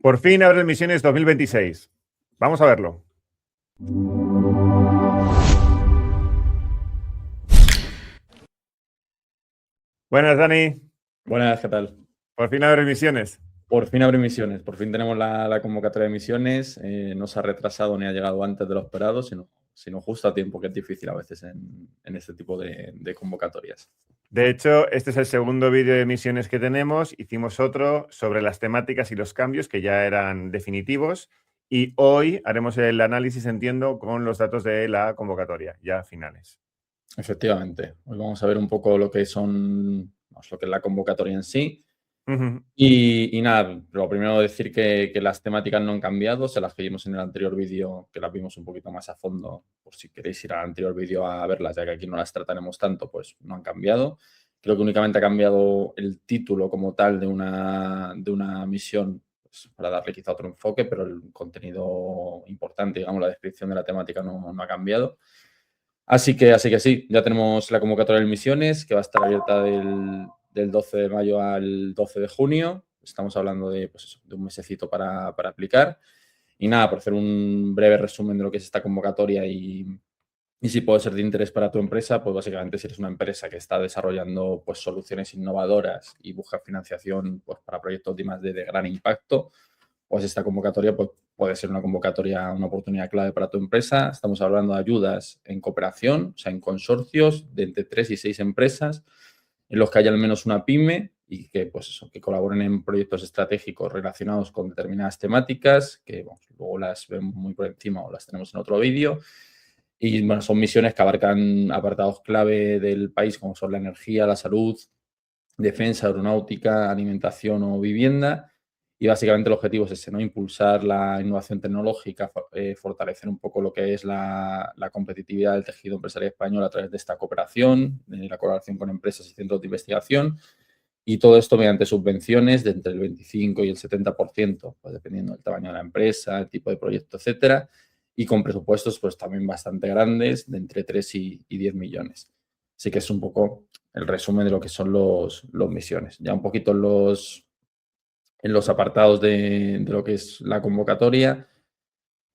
Por fin abre misiones 2026. Vamos a verlo. Buenas, Dani. Buenas, ¿qué tal? Por fin abre misiones. Por fin abre misiones, por fin tenemos la convocatoria de misiones. No se ha retrasado ni ha llegado antes de lo esperado, sino justo a tiempo, que es difícil a veces en este tipo de convocatorias. De hecho, este es el segundo vídeo de misiones que tenemos. Hicimos otro sobre las temáticas y los cambios que ya eran definitivos. Y hoy haremos el análisis, entiendo, con los datos de la convocatoria, ya finales. Efectivamente, hoy vamos a ver un poco lo que es la convocatoria en sí. Uh-huh. Y nada, lo primero decir que las temáticas no han cambiado, se las que vimos en el anterior vídeo, que las vimos un poquito más a fondo, por si queréis ir al anterior vídeo a verlas, ya que aquí no las trataremos tanto, pues no han cambiado. Creo que únicamente ha cambiado el título como tal de una misión, pues, para darle quizá otro enfoque, pero el contenido importante, digamos, la descripción de la temática no ha cambiado. Así que sí, ya tenemos la convocatoria de misiones, que va a estar abierta del 12 de mayo al 12 de junio. Estamos hablando de un mesecito para aplicar. Y nada, por hacer un breve resumen de lo que es esta convocatoria y si puede ser de interés para tu empresa, pues básicamente si eres una empresa que está desarrollando pues soluciones innovadoras y busca financiación pues para proyectos de I+D de gran impacto, pues esta convocatoria pues, puede ser una convocatoria, una oportunidad clave para tu empresa. Estamos hablando de ayudas en cooperación, o sea, en consorcios de entre 3 y 6 empresas, en los que haya al menos una pyme y que, que colaboren en proyectos estratégicos relacionados con determinadas temáticas, que luego las vemos muy por encima o las tenemos en otro vídeo. Y bueno, son misiones que abarcan apartados clave del país, como son la energía, la salud, defensa, aeronáutica, alimentación o vivienda. Y básicamente el objetivo es ese, ¿no? Impulsar la innovación tecnológica, fortalecer un poco lo que es la competitividad del tejido empresarial español a través de esta cooperación, de la colaboración con empresas y centros de investigación. Y todo esto mediante subvenciones de entre el 25 y el 70%, pues dependiendo del tamaño de la empresa, el tipo de proyecto, etcétera. Y con presupuestos pues también bastante grandes, de entre 3 y 10 millones. Así que es un poco el resumen de lo que son los misiones. Ya un poquito en los apartados de lo que es la convocatoria.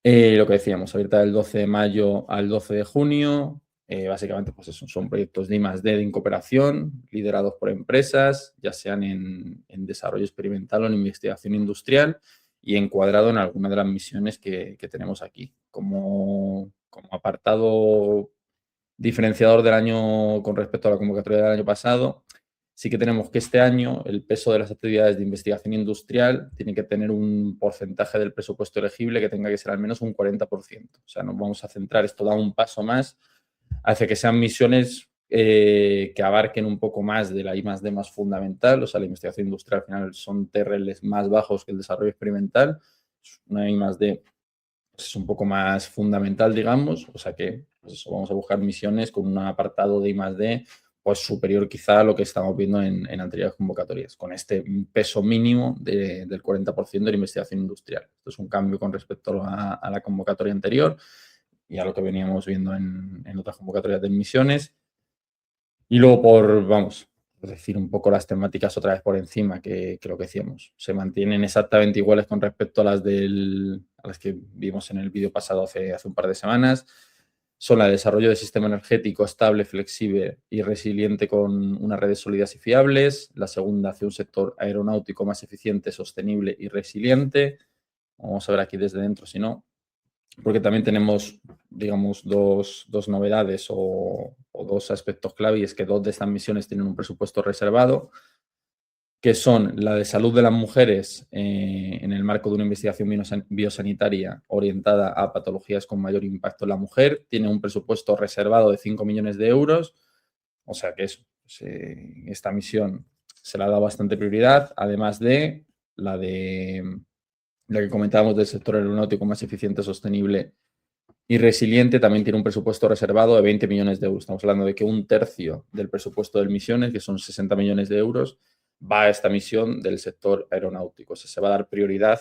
Lo que decíamos, abierta del 12 de mayo al 12 de junio. Básicamente, pues eso, son proyectos de I+D en cooperación, liderados por empresas, ya sean en desarrollo experimental o en investigación industrial, y encuadrado en alguna de las misiones que tenemos aquí. Como apartado diferenciador del año con respecto a la convocatoria del año pasado, sí que tenemos que este año el peso de las actividades de investigación industrial tiene que tener un porcentaje del presupuesto elegible que tenga que ser al menos un 40%. O sea, nos vamos a centrar, esto da un paso más hacia que sean misiones que abarquen un poco más de la I+D más fundamental. O sea, la investigación industrial al final son TRLs más bajos que el desarrollo experimental. Una I+D es un poco más fundamental, digamos. O sea que pues eso, vamos a buscar misiones con un apartado de I+D pues superior quizá a lo que estamos viendo en anteriores convocatorias, con este peso mínimo del 40% de la investigación industrial. Esto es un cambio con respecto a la convocatoria anterior y a lo que veníamos viendo en otras convocatorias de misiones. Y luego por decir un poco las temáticas otra vez por encima, que lo que decíamos, se mantienen exactamente iguales con respecto a las que vimos en el vídeo pasado hace un par de semanas. Son la de desarrollo de sistema energético estable, flexible y resiliente con unas redes sólidas y fiables. La segunda, hacia un sector aeronáutico más eficiente, sostenible y resiliente. Vamos a ver aquí desde dentro, si no, porque también tenemos, digamos, dos novedades o dos aspectos clave, y es que 2 de estas misiones tienen un presupuesto reservado, que son la de salud de las mujeres en el marco de una investigación biosanitaria orientada a patologías con mayor impacto en la mujer. Tiene un presupuesto reservado de 5 millones de euros, o sea que esta misión se le ha dado bastante prioridad, además de la que comentábamos del sector aeronáutico más eficiente, sostenible y resiliente. También tiene un presupuesto reservado de 20 millones de euros. Estamos hablando de que un tercio del presupuesto de misiones, que son 60 millones de euros, va a esta misión del sector aeronáutico. O sea, se va a dar prioridad,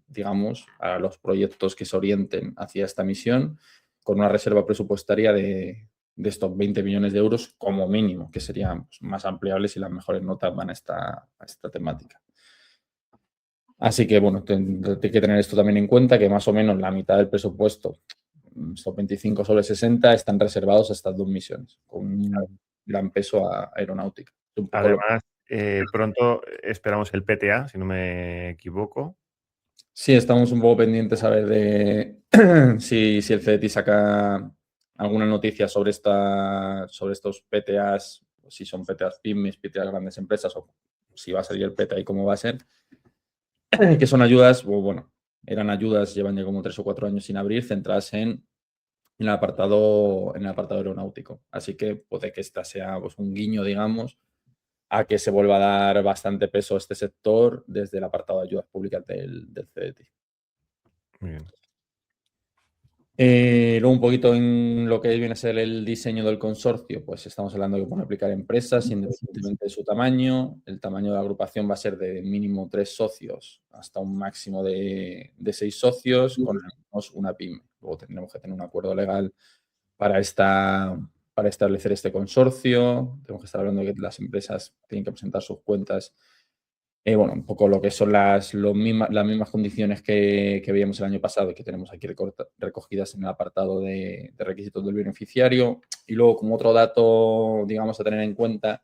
digamos, a los proyectos que se orienten hacia esta misión, con una reserva presupuestaria de estos 20 millones de euros como mínimo, que serían pues, más ampliables si las mejores notas van a esta temática. Así que, bueno, hay que tener esto también en cuenta, que más o menos la mitad del presupuesto, estos 25 sobre 60, están reservados a estas dos misiones, con un gran peso a aeronáutica. Un poco Además, pronto esperamos el PTA, si no me equivoco. Sí, estamos un poco pendientes a ver de si el CDT saca alguna noticia sobre estos PTAs, o si son PTAs pymes, PTAs grandes empresas, o si va a salir el PTA y cómo va a ser. Que son ayudas, o bueno, eran ayudas, llevan ya como 3 o 4 años sin abrir, centradas en el apartado aeronáutico. Así que puede que esta sea, pues, un guiño, digamos, a que se vuelva a dar bastante peso a este sector desde el apartado de ayudas públicas del CDT. Muy bien. Luego un poquito en lo que viene a ser el diseño del consorcio, pues estamos hablando de que pueden aplicar empresas independientemente de su tamaño. El tamaño de la agrupación va a ser de mínimo 3 socios hasta un máximo de 6 socios con al menos una pyme. Luego tendremos que tener un acuerdo legal para establecer este consorcio. Tenemos que estar hablando de que las empresas tienen que presentar sus cuentas, bueno, un poco lo que son las mismas condiciones que veíamos el año pasado y que tenemos aquí recogidas en el apartado de requisitos del beneficiario. Y luego, como otro dato, digamos, a tener en cuenta,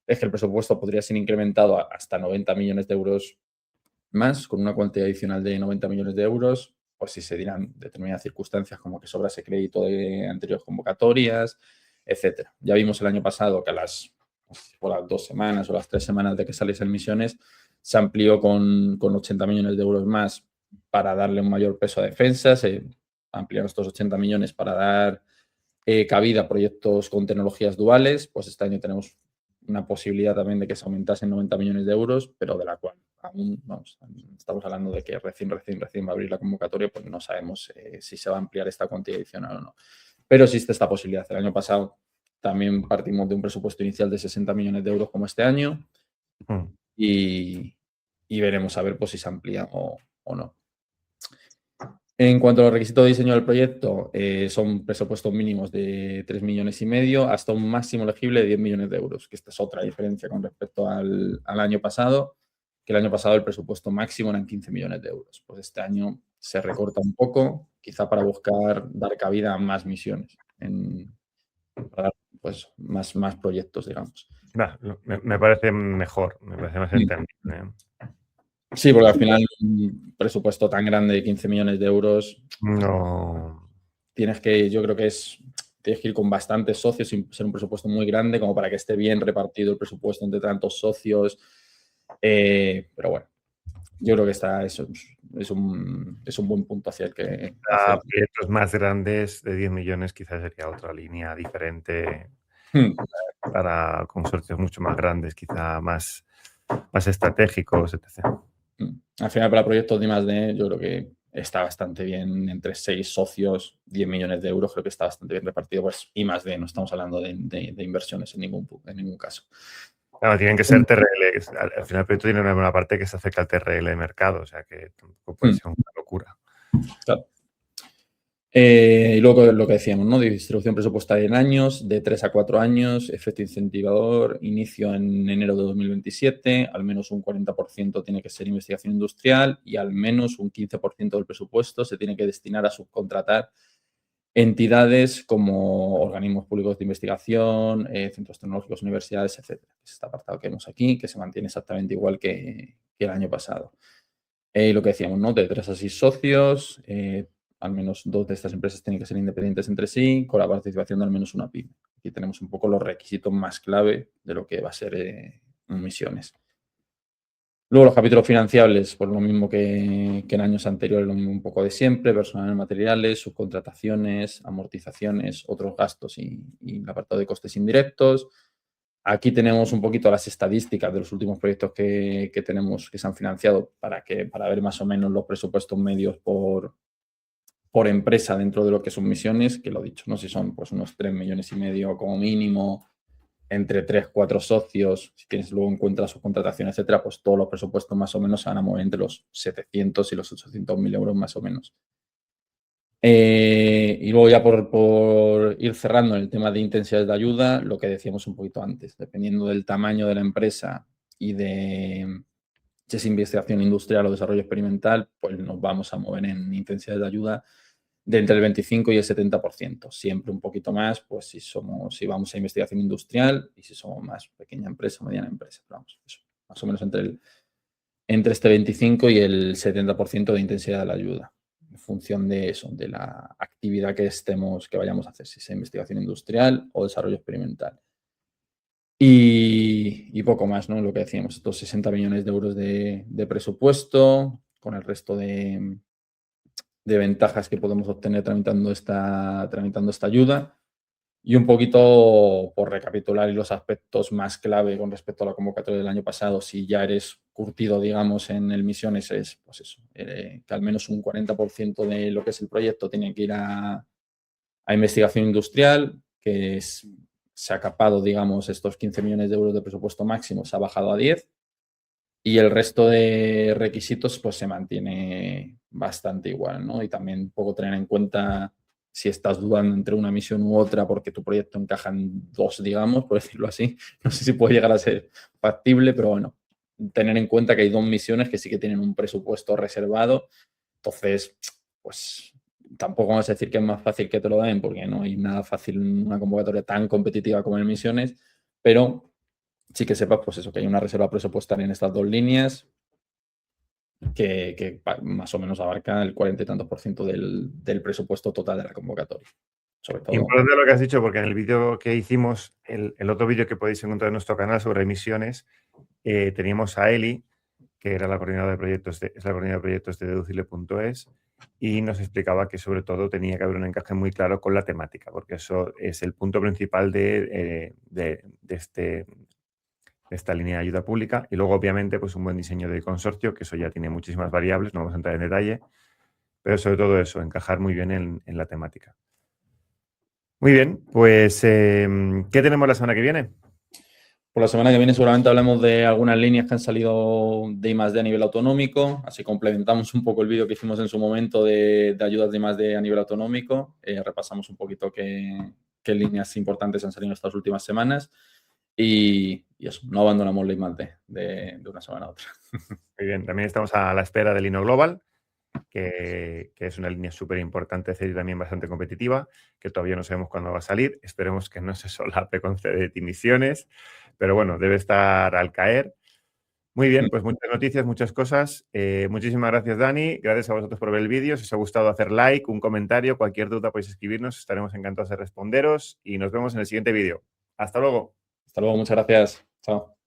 es que el presupuesto podría ser incrementado hasta 90 millones de euros más, con una cuantía adicional de 90 millones de euros, pues si se dieran determinadas circunstancias como que sobrase crédito de anteriores convocatorias, etcétera. Ya vimos el año pasado que por las 2 semanas o las 3 semanas de que saliesen misiones, se amplió con 80 millones de euros más para darle un mayor peso a defensa, se ampliaron estos 80 millones para dar cabida a proyectos con tecnologías duales, pues este año tenemos una posibilidad también de que se aumentase en 90 millones de euros, pero de la cual aún vamos, estamos hablando de que recién va a abrir la convocatoria, pues no sabemos si se va a ampliar esta cuantía adicional o no. Pero existe esta posibilidad. El año pasado también partimos de un presupuesto inicial de 60 millones de euros como este año Mm. y veremos a ver pues, si se amplía o no. En cuanto a los requisitos de diseño del proyecto, son presupuestos mínimos de 3,5 millones hasta un máximo elegible de 10 millones de euros, que esta es otra diferencia con respecto al año pasado, que el año pasado el presupuesto máximo eran 15 millones de euros. Pues este año se recorta un poco, quizá para buscar dar cabida a más misiones, para dar pues, más proyectos, digamos. Me parece mejor, me parece más entendible. Sí, porque al final un presupuesto tan grande de 15 millones de euros No. yo creo que tienes que ir con bastantes socios sin ser un presupuesto muy grande como para que esté bien repartido el presupuesto entre tantos socios. Pero bueno, yo creo que eso es un buen punto hacia el que A proyectos más grandes de 10 millones quizás sería otra línea diferente Hmm. para consorcios mucho más grandes, quizá más estratégicos, etc. Al final, para proyectos de I+D, yo creo que está bastante bien. Entre 6 socios, 10 millones de euros, creo que está bastante bien repartido. Pues I+D, no estamos hablando de inversiones en ningún caso. Claro, tienen que ser TRL. Al final el proyecto tiene una parte que se acerca al TRL de mercado, o sea que tampoco puede ser una locura. Claro. Y luego lo que decíamos, ¿no? De distribución presupuestaria en años, de 3 a 4 años, efecto incentivador, inicio en enero de 2027, al menos un 40% tiene que ser investigación industrial y al menos un 15% del presupuesto se tiene que destinar a subcontratar entidades como organismos públicos de investigación, centros tecnológicos, universidades, etcétera. Es este apartado que vemos aquí, que se mantiene exactamente igual que el año pasado. Lo que decíamos, ¿no? De 3 a 6 socios, al menos 2 de estas empresas tienen que ser independientes entre sí, con la participación de al menos una pyme. Aquí tenemos un poco los requisitos más clave de lo que va a ser misiones. Luego los capítulos financiables, pues lo mismo que en años anteriores, lo mismo un poco de siempre, personal, materiales, subcontrataciones, amortizaciones, otros gastos y el apartado de costes indirectos. Aquí tenemos un poquito las estadísticas de los últimos proyectos que tenemos que se han financiado para ver más o menos los presupuestos medios por empresa dentro de lo que son misiones, que lo he dicho, ¿no? Si son pues unos 3,5 millones como mínimo, entre 3, 4 socios, si tienes luego en cuenta la subcontratación, etcétera, pues todos los presupuestos más o menos se van a mover entre los 700 y los 800.000 euros más o menos. Y luego ya por ir cerrando en el tema de intensidades de ayuda, lo que decíamos un poquito antes, dependiendo del tamaño de la empresa y de Si es investigación industrial o desarrollo experimental, pues nos vamos a mover en intensidad de ayuda de entre el 25 y el 70%. Siempre un poquito más, pues si vamos a investigación industrial y si somos más pequeña empresa, mediana empresa. Pero vamos, eso, más o menos entre este 25 y el 70% de intensidad de la ayuda, en función de eso, de la actividad que vayamos a hacer, si es investigación industrial o desarrollo experimental. Y poco más, ¿no? Lo que decíamos, estos 60 millones de euros de presupuesto, con el resto de ventajas que podemos obtener tramitando esta ayuda. Y un poquito por recapitular y los aspectos más clave con respecto a la convocatoria del año pasado, si ya eres curtido, digamos, en el Misiones, es pues eso, que al menos un 40% de lo que es el proyecto tiene que ir a investigación industrial, que se ha capado, digamos, estos 15 millones de euros de presupuesto máximo, se ha bajado a 10, y el resto de requisitos pues se mantiene bastante igual, ¿no? Y también un poco tener en cuenta si estás dudando entre una misión u otra porque tu proyecto encaja en dos, digamos, por decirlo así. No sé si puede llegar a ser factible, pero bueno, tener en cuenta que hay dos misiones que sí que tienen un presupuesto reservado. Entonces, pues tampoco vamos a decir que es más fácil que te lo den porque no hay nada fácil en una convocatoria tan competitiva como en Misiones, pero sí que sepas, pues eso, que hay una reserva presupuestaria en estas dos líneas que más o menos abarca el 40 y tantos por ciento del presupuesto total de la convocatoria. Sobre todo. Importante lo que has dicho, porque en el vídeo que hicimos, el otro vídeo que podéis encontrar en nuestro canal sobre emisiones, teníamos a Eli, que era la coordinadora de proyectos es la coordinadora de proyectos de deducible.es, y nos explicaba que sobre todo tenía que haber un encaje muy claro con la temática, porque eso es el punto principal de esta línea de ayuda pública. Y luego, obviamente, pues un buen diseño de consorcio, que eso ya tiene muchísimas variables, no vamos a entrar en detalle, pero sobre todo eso, encajar muy bien en la temática. Muy bien, pues ¿qué tenemos la semana que viene? Por la semana que viene seguramente hablemos de algunas líneas que han salido de I+D a nivel autonómico, así complementamos un poco el vídeo que hicimos en su momento de ayudas de I+D a nivel autonómico, repasamos un poquito qué líneas importantes han salido en estas últimas semanas y eso, no abandonamos la I+D de una semana a otra. Muy bien, también estamos a la espera del Inno Global, que es una línea súper importante, y también bastante competitiva, que todavía no sabemos cuándo va a salir. Esperemos que no se solape con CDT Misiones, pero bueno, debe estar al caer. Muy bien, pues muchas noticias, muchas cosas. Muchísimas gracias, Dani. Gracias a vosotros por ver el vídeo. Si os ha gustado, hacer like, un comentario, cualquier duda podéis escribirnos. Estaremos encantados de responderos y nos vemos en el siguiente vídeo. Hasta luego. Hasta luego, muchas gracias. Chao.